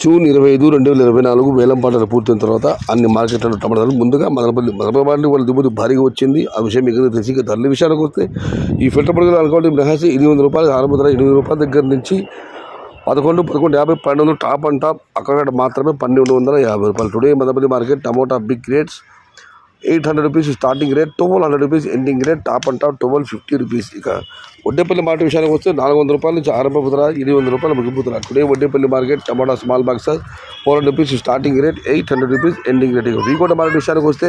June 25, 2024 వేలం పాటలు పూర్తయిన తర్వాత అన్ని మార్కెట్లలో టమాటా ధరలు ముందుగా మదనపల్లి వాళ్ళ దిగుబడి భారీగా వచ్చింది. ఆ విషయం మీకు తెలిసి ఇక ధరల విషయానికి వస్తే ఈ ఫిల్టర్ పొడుగులు అనుకోండి మినహాసి రూ. 800 ఆరంభ ధర రూ. 800 దగ్గర నుంచి 11,50, 12 టాప్ అండ్ టాప్ అక్కడ మాత్రమే రూ. 1,250. Today Madanapalle market tomato big rates ₹800 starting rate, ₹1,200 ending rate, top and top ₹1,250. ఇక వడ్డేపల్లి మార్కెట్ విషయానికి వస్తే ₹400 నుంచి ఆరంభపు ధర, ₹700 ముగింపు ధర. టుడే వడ్డేపల్లి మార్కెట్ టమాటా small boxes ₹400 starting rate, ₹800 ending rate. ఇక వీకోట మార్కెట్ విషయానికి వస్తే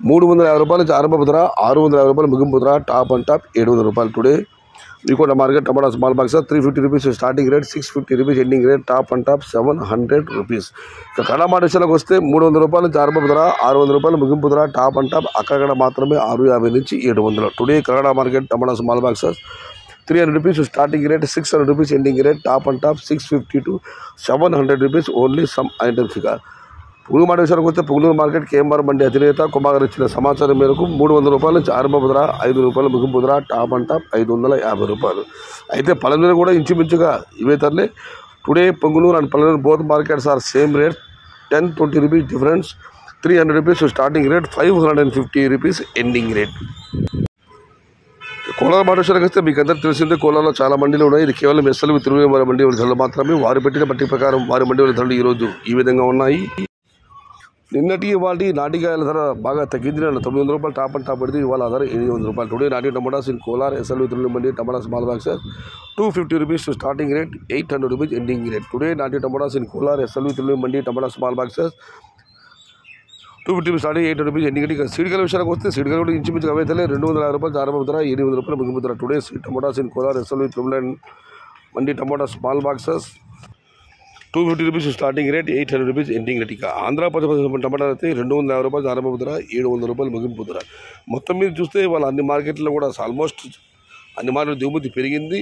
₹350 నుంచి ఆరంభపు ధర, ₹650 ముగింపు ధర, top and top ₹700. Today V Kota market tomato small boxes ₹350 starting rate, ₹650 ending rate, top and top ₹700. ఇక కన్నడ మార్కెట్ విషయానికి వస్తే ₹300 నుంచి ఆరంభపు ధర, ₹600 ముగింపు ధర, టాప్ అండ్ టాప్ అక్కడ మాత్రమే ₹650 నుంచి ₹700. Today Kannada market tomato small boxes ₹300 starting rate, ₹600 ending rate, top and top ₹650 to ₹700 only some items. ఇక పుంగనూరు మార్కెట్ విషయానికి వస్తే పుంగనూరు మార్కెట్ కేఎంఆర్ మండి అధినేత కుమార్ ఇచ్చిన సమాచారం మేరకు ₹300 నుంచి ఆరంభపు ధర, ₹500 ముగింపు ధర, టాప్ అండ్ టాప్ ₹550. అయితే పల్లెనూరు కూడా ఇంచుమించుగా ఇవే ధరలే. Today Punganur and Pallenuru both markets are same rate, ₹10-20 difference, ₹300 starting rate, ₹550 ending rate. Kolar market విషయానికి వస్తే మీకు అందరికీ తెలిసిందే, కోలార్లో చాలా మండీలు ఉన్నాయి. ఇది కేవలం ఎస్ఎల్వి తిరుమల మండీ వాళ్ళ ధరలు మాత్రమే. వారు పెట్టిన పట్టిక ప్రకారం వారి మండీ వాళ్ళ ధరలు ఈరోజు ఈ విధంగా ఉన్నాయి. నిన్నటి వాటి నాటికాయల ధర బాగా తగ్గింది. ₹900 టాప్ అండ్ టాప్ పడింది. ఇవాళ ధర ₹800. టుడే నాటి tomatoes in Kolar SLV Tirumala mandi tomato small boxes ₹250 starting rate, ₹800 ending rate. Today నాటి tomatoes in Kolar SLV Tirumala mandi tomato small boxes ₹250 starting, ₹800 ending rate. ఇక సీడ్గల విషయానికి వస్తే సీడ్గల కూడా ఇంచుమించుగా అవే ధరలే. ₹250 ఆరంభ ధర, ₹800 ముగింపు ధర. Today tomatoes in Kolar SLV Tirumala mandi tomato small boxes ₹250 starting rate, ₹800 ending rate. ఇక ఆంధ్రప్రదేశ్ టమాటాలు అయితే ₹250 ఆరంభ ధర, ₹700 ముగింపు ధర. మొత్తం మీద చూస్తే వాళ్ళ అన్ని మార్కెట్లో కూడా ఆల్మోస్ట్ అన్ని మార్కెట్ దిగుమతి పెరిగింది,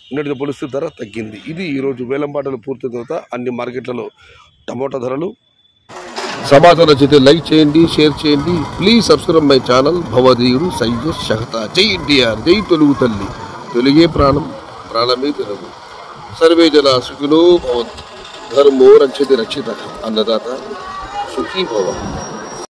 నిన్నటితో పోలిస్తే ధర తగ్గింది. ఇది ఈరోజు వేలం పాటలు పూర్తయిన తర్వాత అన్ని మార్కెట్లలో టమోటా ధరలు. సమాచారం నచ్చితే లైక్ చేయండి, షేర్ చేయండి. Please subscribe my channel. భవదీయుడు సయ్యద్ షహతా. జై ఎన్టీఆర్, జై తెలుగు తల్లి, తెలుగే ప్రాణం, ప్రాణమే తెలుగు. సర్వే జన సుఖినో భవంతు. ధర్మో రక్షతి రక్షిత. అన్నదాత సుఖీ భవ.